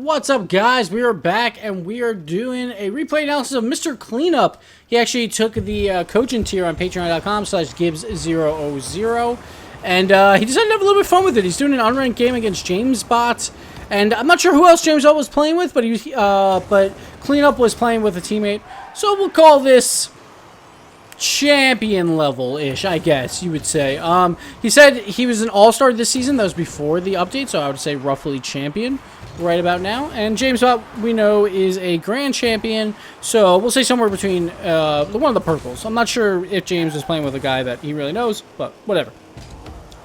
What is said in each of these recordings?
What's up, guys? We are back and we are doing a replay analysis of Mr. Cleanup. He actually took the coaching tier on patreon.com/Gibbs000 and he decided to have a little bit of fun with it. He's doing an unranked game against James Bot, and I'm not sure who else James Bot was playing with, but but Cleanup was playing with a teammate. So we'll call this champion level-ish, I guess you would say. He said he was an all-star this season. That was before the update, so I would say roughly champion right about now. And James Bot, we know, is a grand champion, so we'll say somewhere between one of the purples. I'm not sure if James is playing with a guy that he really knows, but whatever.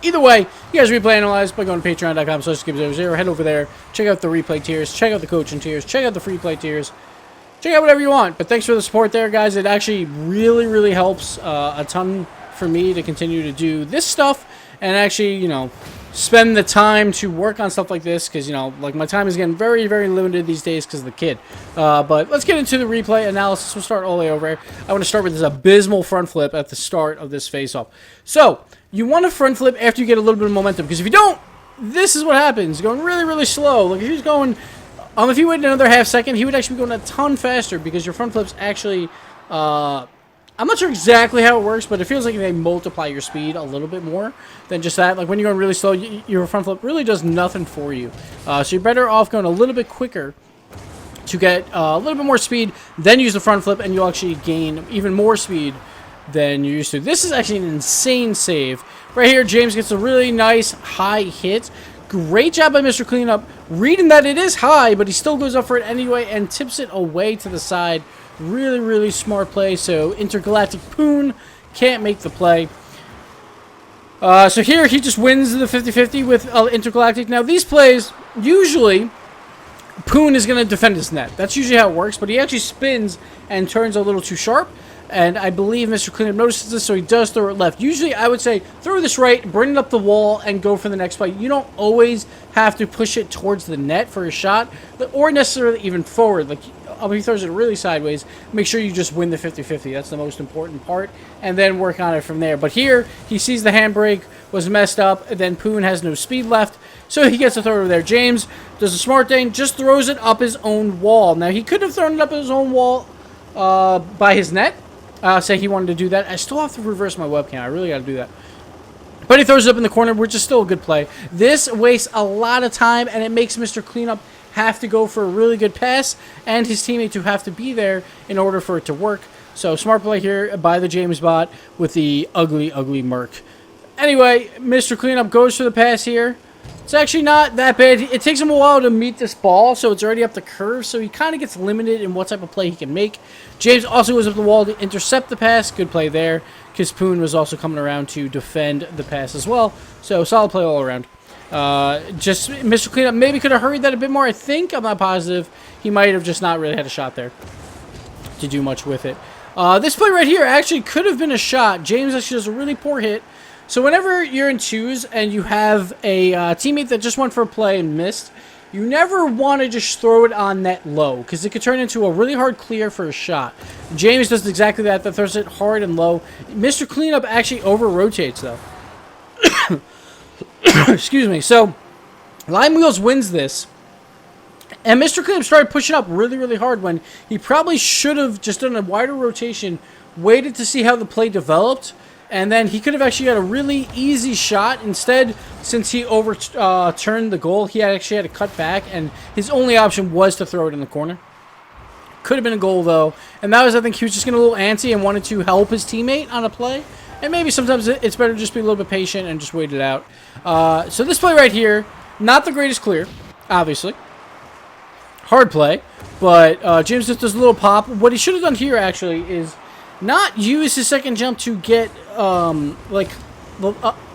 Either way, you guys replay analyze by going to patreon.com/Gibbs00. Head over there, check out the replay tiers, check out the coaching tiers, check out the free play tiers. Check out whatever you want, but thanks for the support there, guys. It actually really helps a ton for me to continue to do this stuff and actually, you know, spend the time to work on stuff like this because, you know, like my time is getting very limited these days because of the kid. But let's get into the replay analysis. We'll start all the way over here. I want to start with this abysmal front flip at the start of this face-off. So, you want to front flip after you get a little bit of momentum because if you don't, this is what happens. Going really slow. Like if he's going... if you waited another half second, he would actually be going a ton faster because your front flips actually, I'm not sure exactly how it works, but it feels like they multiply your speed a little bit more than just that. Like when you're going really slow, your front flip really does nothing for you. So you're better off going a little bit quicker to get a little bit more speed, then use the front flip, and you'll actually gain even more speed than you're used to. This is actually an insane save. Right here, James gets a really nice high hit. Great job by Mr. Cleanup, reading that it is high, but he still goes up for it anyway and tips it away to the side. Really smart play, so Intergalactic Poon can't make the play. So here, he just wins the 50-50 with Intergalactic. Now, these plays, usually, Poon is going to defend his net. That's usually how it works, but he actually spins and turns a little too sharp. And I believe Mr. Cleanup notices this, so he does throw it left. Usually, I would say, throw this right, bring it up the wall, and go for the next play. You don't always have to push it towards the net for a shot, or necessarily even forward. Like, if he throws it really sideways, make sure you just win the 50-50. That's the most important part, and then work on it from there. But here, he sees the handbrake was messed up, and then Poon has no speed left, so he gets to throw it over there. James does a smart thing, just throws it up his own wall. Now, he could have thrown it up his own wall by his net. Say he wanted to do that. I still have to reverse my webcam. I really got to do that. But he throws it up in the corner, which is still a good play. This wastes a lot of time, and it makes Mr. Cleanup have to go for a really good pass, and his teammate to have to be there in order for it to work. So, smart play here by the James Bot with the ugly Merc. Anyway, Mr. Cleanup goes for the pass here. It's actually not that bad. It takes him a while to meet this ball, so it's already up the curve, so he kind of gets limited in what type of play he can make. James also goes up the wall to intercept the pass. Good play there, because Poon was also coming around to defend the pass as well. So, solid play all around. Just Mr. Cleanup maybe could have hurried that a bit more, I think. I'm not positive. He might have just not really had a shot there to do much with it. This play right here actually could have been a shot. James actually does a really poor hit. So whenever you're in twos and you have a teammate that just went for a play and missed, you never want to just throw it on net low because it could turn into a really hard clear for a shot. James does exactly that. That throws it hard and low. Mr. Cleanup actually over-rotates, though. Excuse me. So, Lime Wheels wins this. And Mr. Cleanup started pushing up really hard when he probably should have just done a wider rotation, waited to see how the play developed, and then he could have actually got a really easy shot. Instead, since he overturned the goal, he actually had to cut back, and his only option was to throw it in the corner. Could have been a goal, though. And that was, I think, he was just getting a little antsy and wanted to help his teammate on a play. And maybe sometimes it's better to just be a little bit patient and just wait it out. So this play right here, not the greatest clear, obviously. Hard play, but James just does a little pop. What he should have done here, actually, is not use his second jump to get like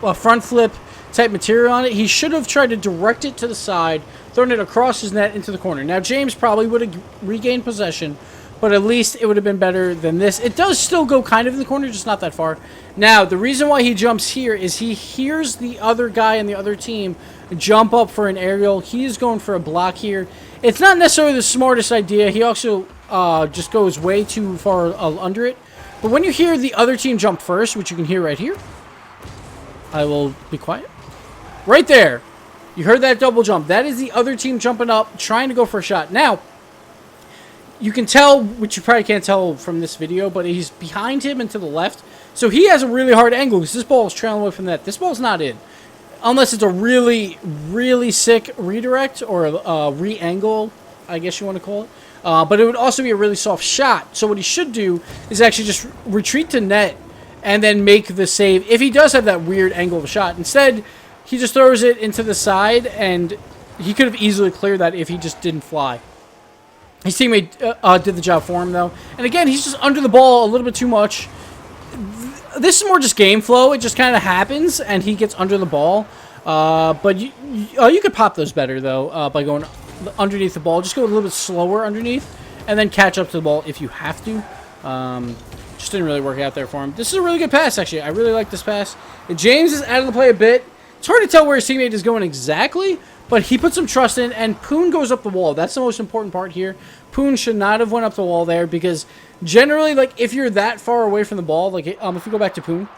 a front flip type material on it. He should have tried to direct it to the side, thrown it across his net into the corner. Now James probably would have regained possession, but at least it would have been better than this. It does still go kind of in the corner, just not that far. Now the reason why he jumps here is he hears the other guy in the other team jump up for an aerial. He is going for a block here. It's not necessarily the smartest idea. He also just goes way too far under it. But when you hear the other team jump first, which you can hear right here, I will be quiet. Right there. You heard that double jump. That is the other team jumping up, trying to go for a shot. Now, you can tell, which you probably can't tell from this video, but he's behind him and to the left. So he has a really hard angle because this ball is trailing away from the net. This ball's not in. Unless it's a really, really sick redirect or a re-angle, I guess you want to call it. But it would also be a really soft shot. So what he should do is actually just retreat to net and then make the save if he does have that weird angle of a shot. Instead, he just throws it into the side, and he could have easily cleared that if he just didn't fly. His teammate did the job for him, though. And again, he's just under the ball a little bit too much. This is more just game flow. It just kind of happens, and he gets under the ball. But you could pop those better, though, by going underneath the ball. Just go a little bit slower underneath, and then catch up to the ball if you have to. Just didn't really work out there for him. This is a really good pass, actually. I really like this pass. James is out of the play a bit. It's hard to tell where his teammate is going exactly, but he put some trust in, and Poon goes up the wall. That's the most important part here. Poon should not have went up the wall there, because generally, like, if you're that far away from the ball, like, if we go back to Poon,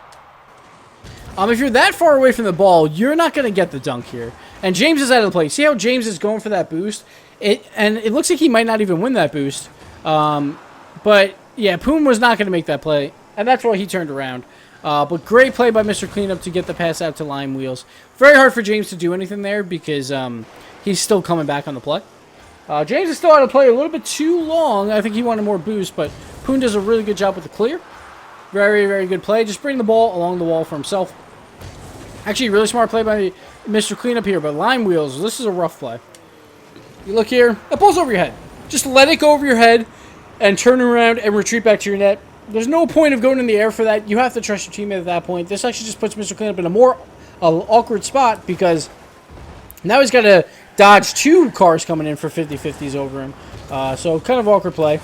if you're that far away from the ball, you're not going to get the dunk here. And James is out of the play. See how James is going for that boost? And it looks like he might not even win that boost. But, yeah, Poon was not going to make that play, and that's why he turned around. But great play by Mr. Cleanup to get the pass out to Lime Wheels. Very hard for James to do anything there because he's still coming back on the play. James is still out of play a little bit too long. I think he wanted more boost, but Poon does a really good job with the clear. Very, very good play. Just bring the ball along the wall for himself. Actually, really smart play by Mr. Cleanup here, but Lime Wheels, this is a rough play. You look here, that ball's over your head. Just let it go over your head and turn around and retreat back to your net. There's no point of going in the air for that. You have to trust your teammate at that point. This actually just puts Mr. Cleanup in a more awkward spot because now he's got to dodge two cars coming in for 50-50s over him. So kind of awkward play.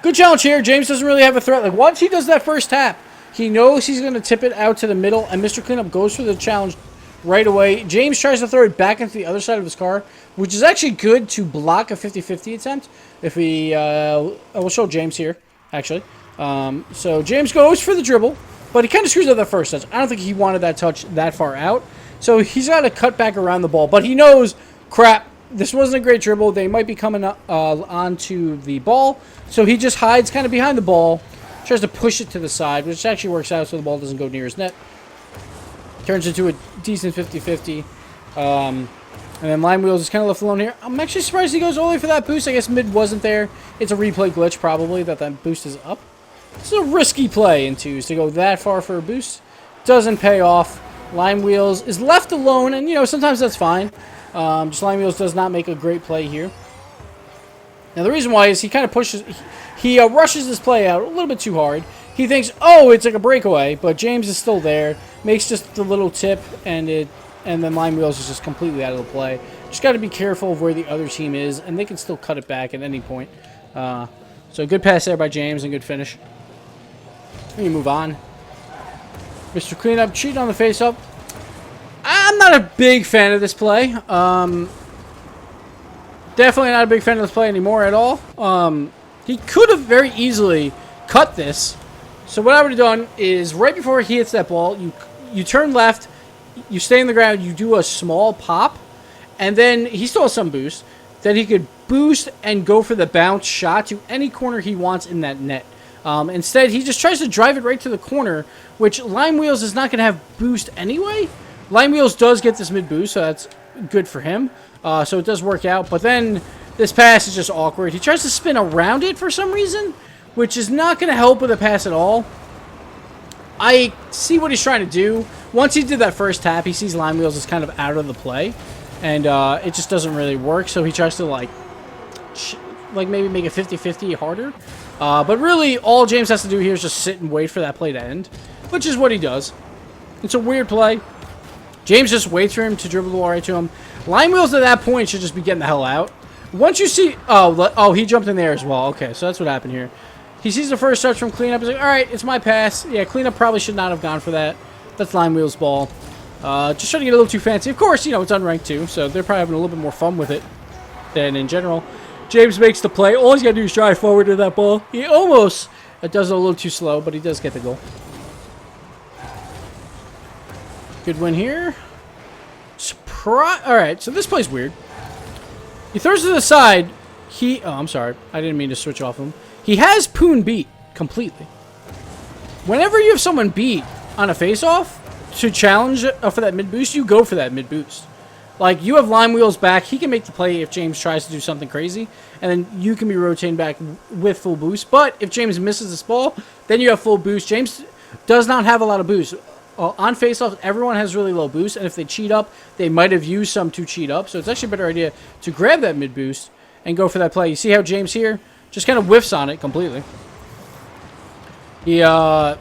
Good challenge here. James doesn't really have a threat. Like, once he does that first tap, he knows he's going to tip it out to the middle, and Mr. Cleanup goes for the challenge right away. James tries to throw it back into the other side of his car, which is actually good to block a 50-50 attempt. If we, we'll show James here, actually. So James goes for the dribble, but he kind of screws up that first touch. I don't think he wanted that touch that far out. So he's got to cut back around the ball, but he knows, crap, this wasn't a great dribble. They might be coming onto the ball. So he just hides kind of behind the ball, tries to push it to the side, which actually works out so the ball doesn't go near his net. Turns into a decent 50-50. And then Lime Wheels is kind of left alone here. I'm actually surprised he goes all the way for that boost. I guess mid wasn't there. It's a replay glitch probably that boost is up. It's a risky play in twos to go that far for a boost. Doesn't pay off. Lime Wheels is left alone, and, you know, sometimes that's fine. Just Lime Wheels does not make a great play here. Now, the reason why is he kind of pushes... He rushes this play out a little bit too hard. He thinks, oh, it's like a breakaway, but James is still there. Makes just the little tip, and then Lime Wheels is just completely out of the play. Just got to be careful of where the other team is, and they can still cut it back at any point. So good pass there by James and good finish. We move on. Mr. Cleanup cheating on the face-up. I'm not a big fan of this play. Definitely not a big fan of this play anymore at all. He could have very easily cut this. So what I would have done is right before he hits that ball, you turn left, you stay in the ground, you do a small pop, and then he still has some boost. Then he could boost and go for the bounce shot to any corner he wants in that net. Instead, he just tries to drive it right to the corner, which Lime Wheels is not going to have boost anyway. Lime Wheels does get this mid boost, so that's good for him. So it does work out. But then this pass is just awkward. He tries to spin around it for some reason, which is not going to help with the pass at all. I see what he's trying to do. Once he did that first tap, he sees Lime Wheels is kind of out of the play. And it just doesn't really work. So he tries to, like maybe make it 50-50 harder. But really, all James has to do here is just sit and wait for that play to end, which is what he does. It's a weird play. James just waits for him to dribble the ball right to him. Lime Wheels at that point should just be getting the hell out. Once you see... Oh, he jumped in there as well. Okay, so that's what happened here. He sees the first touch from Cleanup. He's like, all right, it's my pass. Yeah, Cleanup probably should not have gone for that. That's Lime Wheels' ball. Just trying to get a little too fancy. Of course, you know, it's unranked too, so they're probably having a little bit more fun with it than in general. James makes the play. All he's got to do is drive forward to that ball. He almost does it a little too slow, but he does get the goal. Good win here. Alright, so this play's weird. He throws to the side. Oh, I'm sorry. I didn't mean to switch off him. He has Poon beat completely. Whenever you have someone beat on a face-off to challenge for that mid-boost, you go for that mid-boost. Like, you have Lime Wheels back. He can make the play if James tries to do something crazy. And then you can be rotating back with full boost. But if James misses this ball, then you have full boost. James does not have a lot of boost. On face-offs, everyone has really low boost. And if they cheat up, they might have used some to cheat up. So it's actually a better idea to grab that mid-boost and go for that play. You see how James here just kind of whiffs on it completely. Yeah,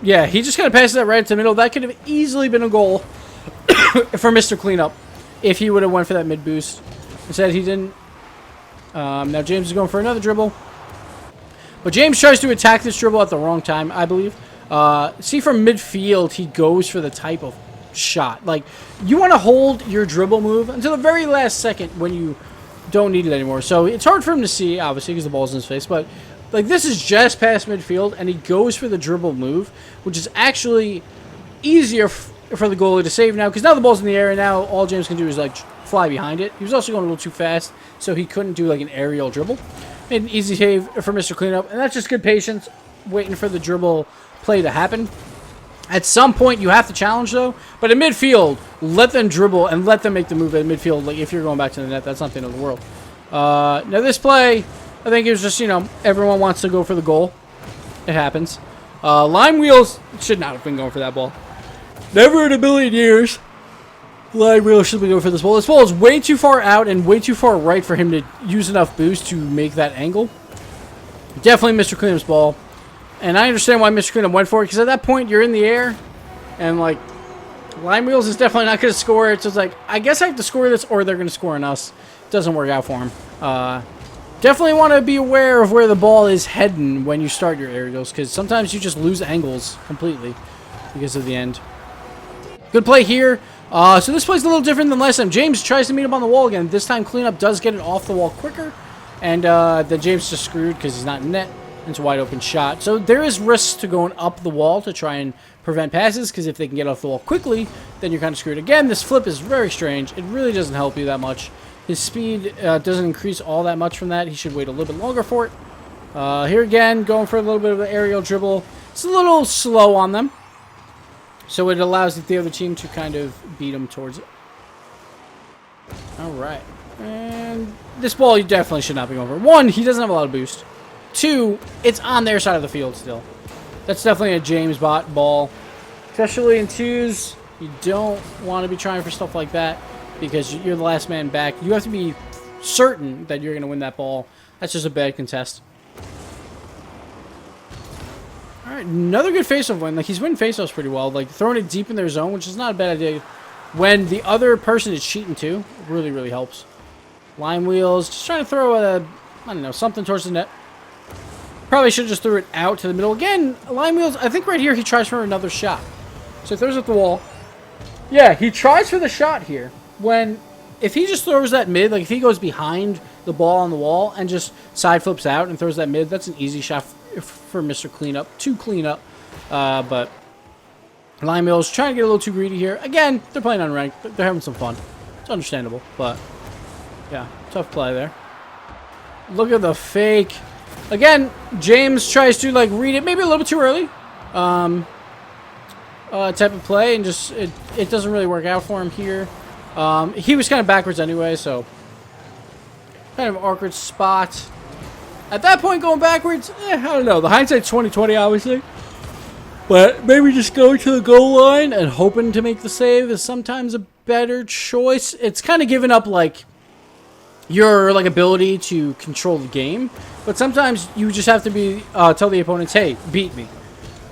he just kind of passes that right into the middle. That could have easily been a goal for Mr. Cleanup if he would have went for that mid boost. Instead, he didn't. Now James is going for another dribble. But James tries to attack this dribble at the wrong time, I believe. See, from midfield, he goes for the type of shot. Like, you want to hold your dribble move until the very last second when you don't need it anymore. So it's hard for him to see, obviously, because the ball's in his face. But, like, this is just past midfield, and he goes for the dribble move, which is actually easier for the goalie to save now, because now the ball's in the air, and now all James can do is, like, fly behind it. He was also going a little too fast, so he couldn't do, like, an aerial dribble. Made an easy save for Mr. Cleanup, and that's just good patience, waiting for the dribble play to happen. At some point, you have to challenge, though. But in midfield, let them dribble and let them make the move at midfield. Like, if you're going back to the net, that's not the end of the world. Now, this play, I think it was just, you know, everyone wants to go for the goal. It happens. Lime Wheels should not have been going for that ball. Never in a million years. Lime Wheels should be going for this ball. This ball is way too far out and way too far right for him to use enough boost to make that angle. Definitely Mr. Cleanup's ball. And I understand why Mr. Cleanup went for it, because at that point, you're in the air, and, like, Lime Wheels is definitely not going to score it, so it's like, I guess I have to score this, or they're going to score on us. It doesn't work out for him. Definitely want to be aware of where the ball is heading when you start your aerials, because sometimes you just lose angles completely because of the end. Good play here. So this play's a little different than last time. James tries to meet him on the wall again. This time, Cleanup does get it off the wall quicker, and then James just screwed because he's not in net. It's a wide open shot. So there is risks to going up the wall to try and prevent passes, because if they can get off the wall quickly, then you're kind of screwed. Again, this flip is very strange. It really doesn't help you that much. His speed doesn't increase all that much from that. He should wait a little bit longer for it. Here again, going for a little bit of an aerial dribble. It's a little slow on them, so it allows the other team to kind of beat him towards it. All right. And this ball you definitely should not be going for. One, he doesn't have a lot of boost. Two, it's on their side of the field still. That's definitely a James ball. Especially in twos, you don't want to be trying for stuff like that, because you're the last man back. You have to be certain that you're going to win that ball. That's just a bad contest. All right, another good faceoff win. Like, he's winning faceoffs pretty well. Like, throwing it deep in their zone, which is not a bad idea. When the other person is cheating too, really, really helps. Lime Wheels, just trying to throw a, I don't know, something towards the net. Probably should have just threw it out to the middle. Again, Lime Wheels, I think right here he tries for another shot. So he throws it at the wall. Yeah, he tries for the shot here. If he just throws that mid, like if he goes behind the ball on the wall and just side flips out and throws that mid, that's an easy shot for Mr. Cleanup to clean up. But Lime Wheels trying to get a little too greedy here. Again, they're playing unranked. They're having some fun. It's understandable, but yeah, tough play there. Look at the fake. Again, James tries to, like, read it maybe a little bit too early. Type of play, and just it doesn't really work out for him here. He was kind of backwards anyway, so kind of an awkward spot. At that point, going backwards, I don't know. The hindsight's 20/20, obviously. But maybe just going to the goal line and hoping to make the save is sometimes a better choice. It's kind of giving up, like, your, like, ability to control the game. But sometimes you just have to be tell the opponents, hey, beat me.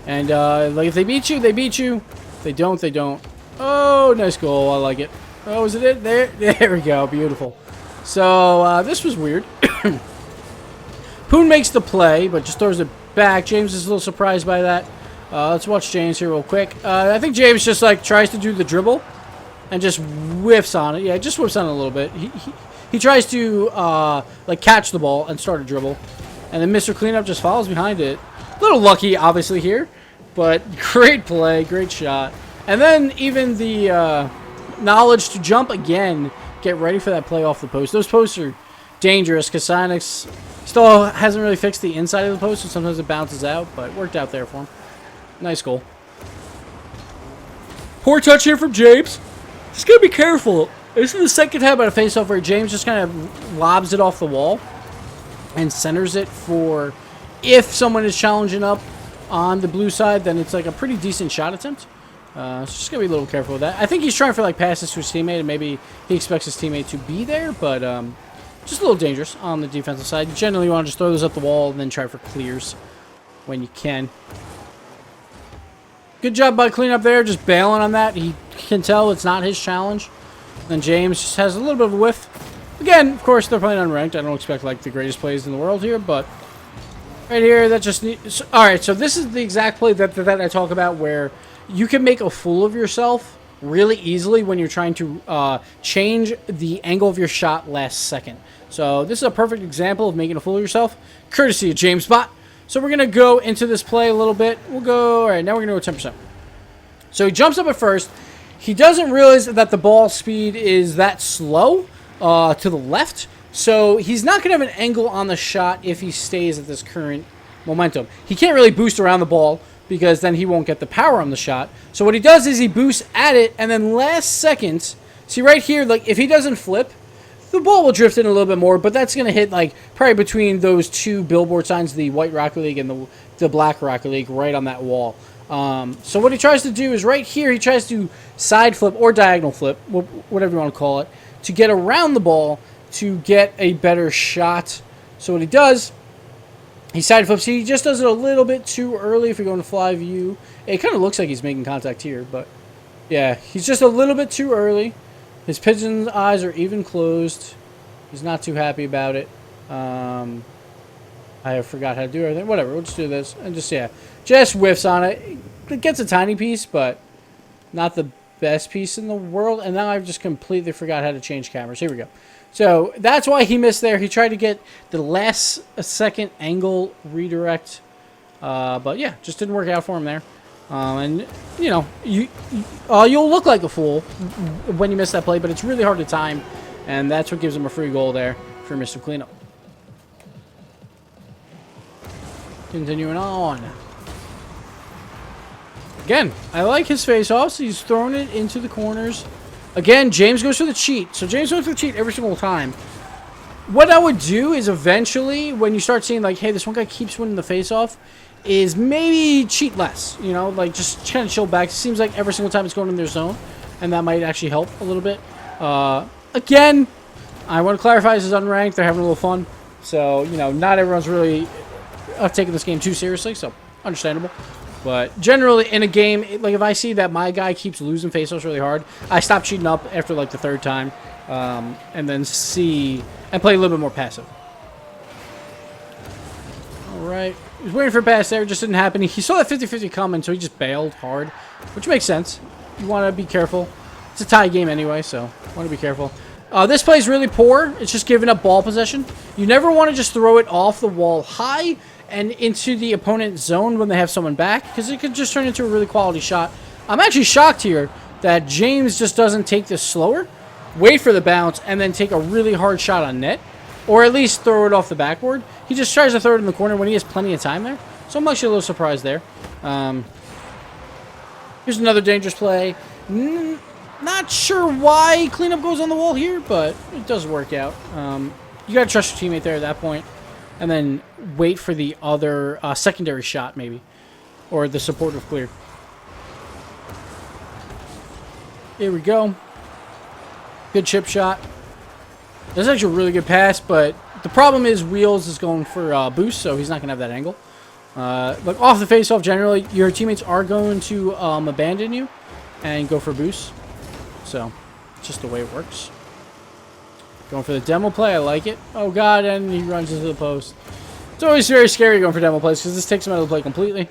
And like, if they beat you, they beat you. If they don't, they don't. Oh, nice goal. I like it. Oh, is it? There we go. Beautiful. So this was weird. Poon makes the play, but just throws it back. James is a little surprised by that. Let's watch James here real quick. I think James just, like, tries to do the dribble and just whiffs on it. Yeah, just whiffs on it a little bit. He tries to, like, catch the ball and start a dribble. And then Mr. Cleanup just follows behind it. A little lucky, obviously, here. But great play, great shot. And then even the knowledge to jump again. Get ready for that play off the post. Those posts are dangerous because Sonics still hasn't really fixed the inside of the post, so sometimes it bounces out, but worked out there for him. Nice goal. Poor touch here from James. Just gotta be careful. This is the second time on a face-off where James just kind of lobs it off the wall and centers it for if someone is challenging up on the blue side, then it's like a pretty decent shot attempt. So just gotta be a little careful with that. I think he's trying for like passes to his teammate, and maybe he expects his teammate to be there, but just a little dangerous on the defensive side. Generally, you want to just throw those up the wall and then try for clears when you can. Good job by Cleanup there, just bailing on that. He can tell it's not his challenge. Then James just has a little bit of a whiff. Again, of course, they're playing unranked. I don't expect like the greatest plays in the world here, but right here, that just needs... Alright, so this is the exact play that I talk about where you can make a fool of yourself really easily when you're trying to change the angle of your shot last second. So this is a perfect example of making a fool of yourself, courtesy of James Bot. So we're going to go into this play a little bit. We'll go... Alright, now we're going to go 10%. So he jumps up at first. He doesn't realize that the ball speed is that slow to the left. So he's not going to have an angle on the shot if he stays at this current momentum. He can't really boost around the ball because then he won't get the power on the shot. So what he does is he boosts at it, and then last second, see right here, like if he doesn't flip, the ball will drift in a little bit more, but that's going to hit like probably between those two billboard signs, the white Rocket League and the black Rocket League, right on that wall. So what he tries to do is right here, he tries to side flip or diagonal flip, whatever you want to call it, to get around the ball to get a better shot. So what he does, he side flips. He just does it a little bit too early if you're going to fly view. It kind of looks like he's making contact here, but yeah, he's just a little bit too early. His pigeon's eyes are even closed. He's not too happy about it. I forgot how to do everything. Whatever, we'll just do this. And just, yeah, just whiffs on it. It gets a tiny piece, but not the best piece in the world. And now I've just completely forgot how to change cameras. Here we go. So that's why he missed there. He tried to get the last second angle redirect. But yeah, just didn't work out for him there. And, you know, you'll look like a fool when you miss that play, but it's really hard to time. And that's what gives him a free goal there for Mr. Cleanup. Continuing on. Again, I like his face-offs. He's throwing it into the corners. Again, James goes for the cheat. So James goes for the cheat every single time. What I would do is eventually, when you start seeing like, hey, this one guy keeps winning the face-off, is maybe cheat less. You know, like just kind of chill back. It seems like every single time it's going in their zone. And that might actually help a little bit. Again, I want to clarify this is unranked. They're having a little fun. So, you know, not everyone's really taking this game too seriously. So, understandable. But generally, in a game, like if I see that my guy keeps losing face-offs really hard, I stop cheating up after like the third time, and then see and play a little bit more passive. All right, he was waiting for a pass there, it just didn't happen. He saw that 50-50 coming, so he just bailed hard, which makes sense. You want to be careful. It's a tie game anyway, so want to be careful. This play is really poor. It's just giving up ball possession. You never want to just throw it off the wall high and into the opponent's zone when they have someone back, because it could just turn into a really quality shot. I'm actually shocked here that James just doesn't take this slower, wait for the bounce, and then take a really hard shot on net, or at least throw it off the backboard. He just tries to throw it in the corner when he has plenty of time there, so I'm actually a little surprised there. Here's another dangerous play. Not sure why Cleanup goes on the wall here, but it does work out. You got to trust your teammate there at that point. And then wait for the other secondary shot, maybe. Or the supportive clear. Here we go. Good chip shot. That's actually a really good pass, but the problem is Wheels is going for boost, so he's not going to have that angle. But off the face-off, generally, your teammates are going to abandon you and go for boost. So, it's just the way it works. Going for the demo play, I like it. Oh god, and he runs into the post. It's always very scary going for demo plays because this takes him out of the play completely.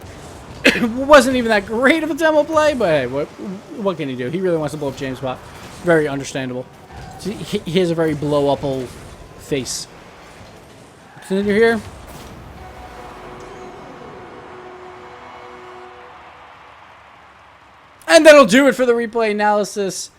It wasn't even that great of a demo play, but hey, what can he do? He really wants to blow up James Bot. Very understandable. He has a very blow-up-able face. Continue here. And that'll do it for the replay analysis.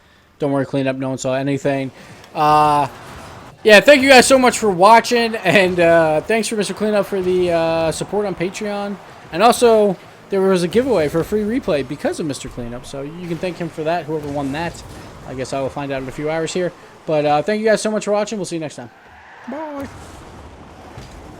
Don't worry, Cleanup. No one saw anything. Yeah, thank you guys so much for watching, and thanks for Mr. Cleanup for the support on Patreon. And also, there was a giveaway for a free replay because of Mr. Cleanup, so you can thank him for that, whoever won that. I guess I will find out in a few hours here. But thank you guys so much for watching. We'll see you next time. Bye.